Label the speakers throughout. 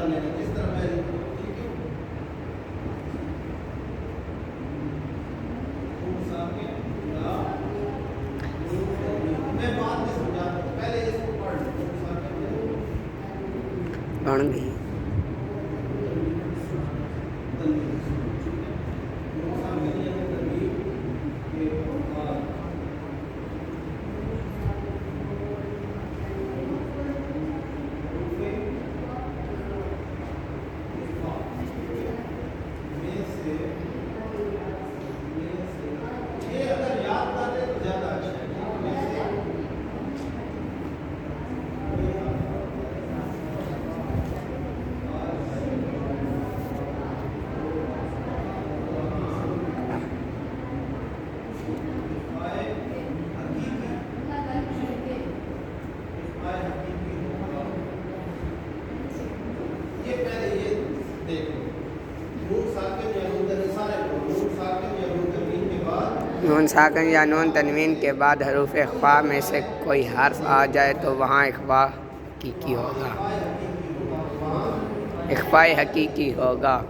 Speaker 1: کر لینا جس طرح میں لکھوں. ٹھیک ہے. میں بعد میں سمجھاتا ہوں, پہلے اس کو پڑھ لوں.
Speaker 2: بن گئی. نون ساکن یا نون تنوین کے بعد حروف اخفا میں سے کوئی حرف آ جائے تو وہاں اخفا حقیقی ہوگا. اخفاء حقیقی ہوگا.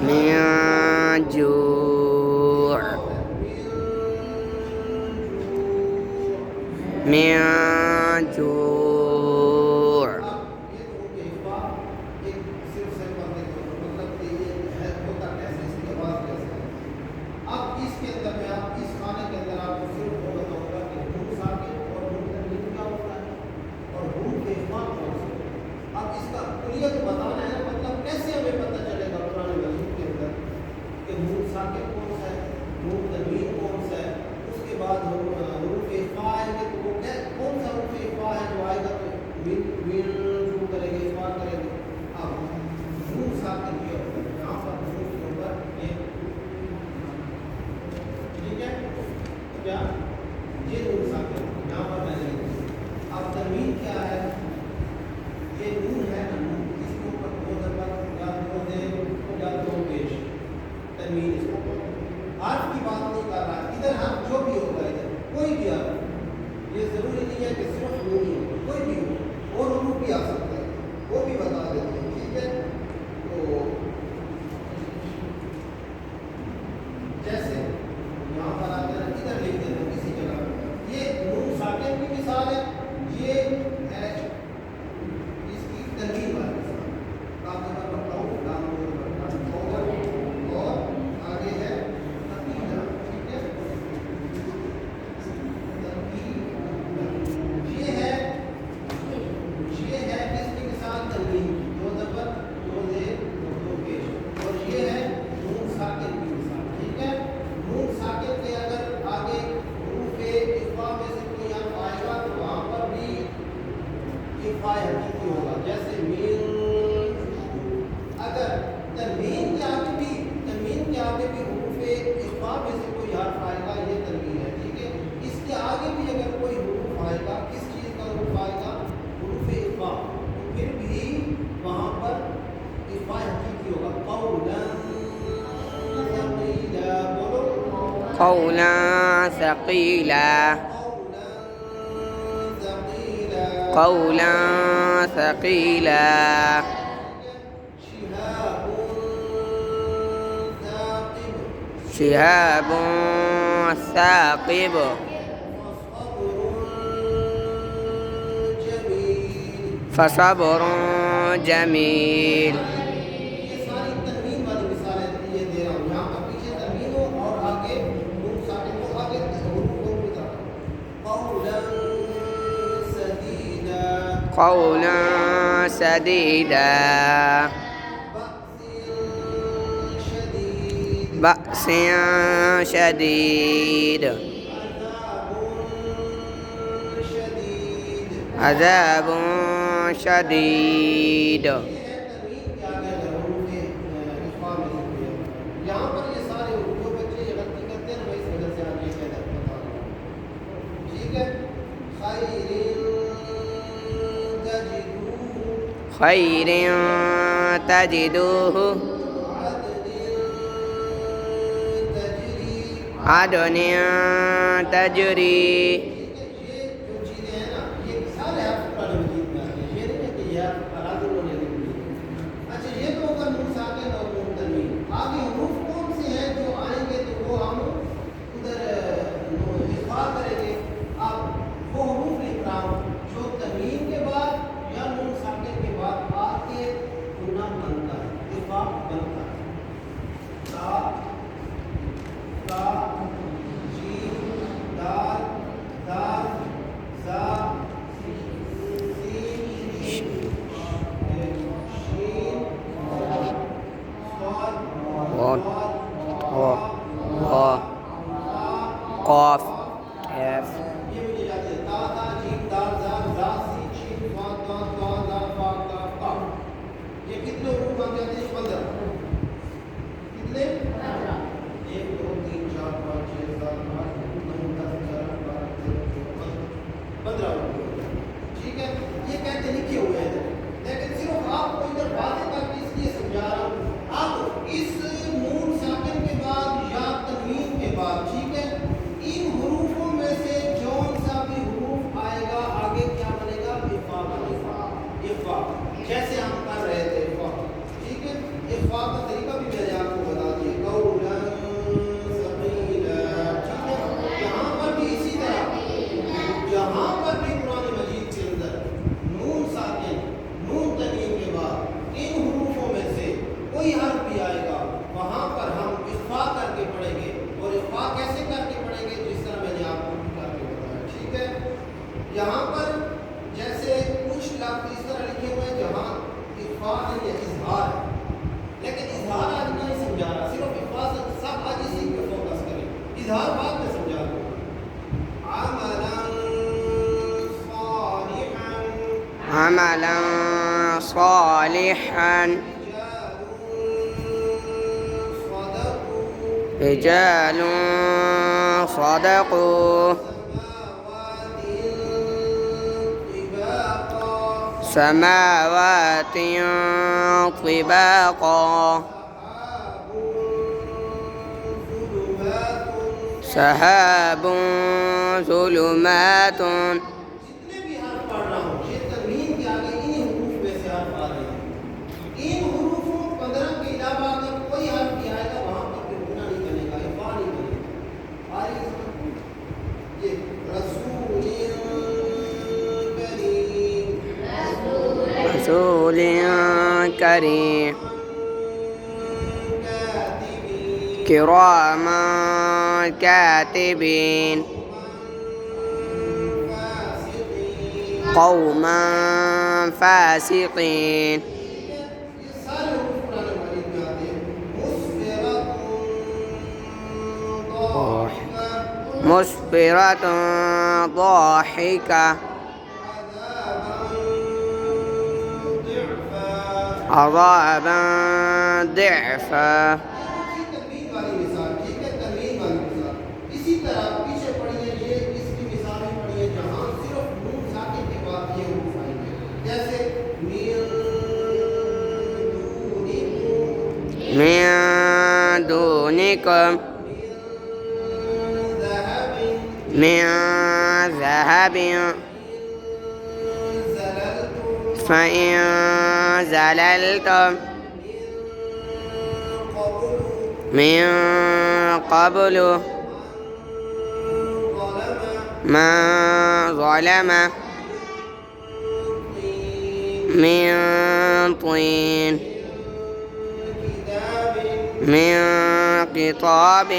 Speaker 2: من جوع. قولا ثقيلا. قولا ثقيلا. شهاب ثاقب. فصبر جمیل. قولا سديدا. بأس شديد. عذاب شديد. خیر تجدوه عدن تجری.
Speaker 1: یہ جو چیزیں ہیں نا یہ سارے حرف قرآن مجید میں آتے ہیں. یہ نہیں ہے کہ یہ حرف اراد انہوں نے لکھ لیے. اچھا یہ تو ہوگا نون ساکن اور نون تنوین. آگے حروف کون سے ہیں جو آئیں گے تو وہ ہم ادھر اخفا کریں گے. آپ وہ حروف لکھ رہا ہوں جو تنوین کے بعد یا نون ساکن کے بعد آ کے گنہ بنتا ہے, اخفا بنتا ہے. تا تا جیم دال دال زا سین شین صاد
Speaker 2: ضاد قاف کاف.
Speaker 1: یہ مجھے یاد ہے. تا تا جیم دال زا زا سین شین صاد ضاد ضا ذا فا کاف قاف. یہ کتنے حروف بن جاتے ہیں؟ 15. کتنے؟ 1 2 3 4 5 6 7 8 9 10 11 12 13 15 ٹھیک ہے. یہ کہتے لکھے ہوئے ہیں لیکن صرف آپ کو ادھر واضح کر کے اس لیے سمجھا رہا ہوں. اب اس نون ساکن کے بعد یا تنوین کے بعد ٹھیک ہے ان حروفوں میں سے جون سا بھی حروف آئے گا آگے کیا بنے گا؟ اخفا بنے گا. اخفا جیسے ہم کر رہے تھے اخفا. ٹھیک ہے. اخفا کا طریقہ بھی میں نے آپ کو بتا دیا. قولا ثقیلا. ٹھیک ہے. یہاں پر بھی اسی طرح یہاں پر بھی قرآن مجید کے اندر نون ساکن نون تنوین کے بعد ان حروفوں میں سے کوئی حرف بھی آئے گا وہاں پر ہم اخفا کر کے پڑھیں گے. اور اخفا کیسے کر کے پڑھیں گے؟ جس طرح میں نے آپ کو کر کے بتایا. ٹھیک ہے. یہاں پر جیسے کچھ لفظ اس طرح لکھے ہوئے ہیں جہاں اخفا نہیں ہے, اظہار ہے. لیکن اظہار آج نہیں سمجھا رہا, صرف اخفا سے سب آج اسی پہ فوکس کریں. اظہار بعد میں سمجھا دوں. عملا صالحا
Speaker 2: عملا صالحا
Speaker 1: رجال صدقوا
Speaker 2: رجال صدقوا
Speaker 1: سماوات طباقا
Speaker 2: سماوات طباقا
Speaker 1: سحاب
Speaker 2: سحاب
Speaker 1: ظلمات.
Speaker 2: ظلمات.
Speaker 1: جتنے بھی حرف پڑھ رہا ہوں یہ تنوین کے آگے انہی حروف میں سے حرف آ رہے ہیں. ان حروفوں 15 کے علاوہ اگر کوئی حرف بھی آئے گا وہاں پر پھر گناہ نہیں بنے گا, اخفا نہیں بنے گا. آ رہی ہے سمجھ؟ یہ رسول کریم
Speaker 2: رسول کریم
Speaker 1: کاتبین
Speaker 2: کراما کاتبین
Speaker 1: فاسقین.
Speaker 2: قوما فاسقین.
Speaker 1: یہ سارے حروف قرآن مجید میں آتے ہیں.
Speaker 2: مسفرۃ ضاحکہ عذابا ضعفا.
Speaker 1: تنوین والی مثال. ٹھیک ہے. تنوین والی مثال اسی طرح پیچھے پڑھیے. یہ اس کی مثال بھی پڑھیے جہاں صرف نون ساکن کے بعد یہ حروف آئیں گے. جیسے
Speaker 2: من دونکم من ذهب فإن زللتم من قبل من ظلم من طين من قطاب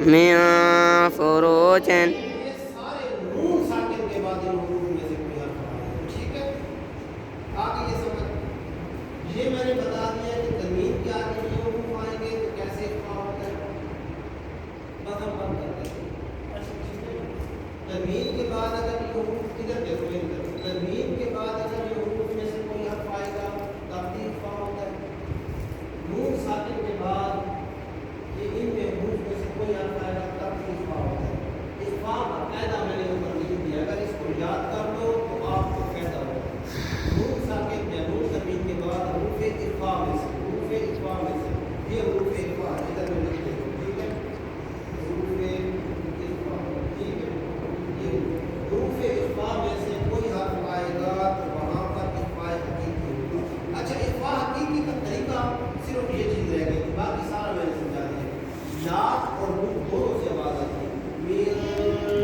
Speaker 2: من فروج.
Speaker 1: یہ سارے نون ساکن کے بعد ان حروف میں سے کوئی حرف آئے. ٹھیک ہے. آگے یہ سمجھ یہ میں نے بتا دیا کہ تنوین کے آگے یہ حروف آئیں گے تو کیسے اخفا ہوتا ہے. بس ہم بند کرتے ہیں. تنوین کے بعد اگر یہ حروف ادھر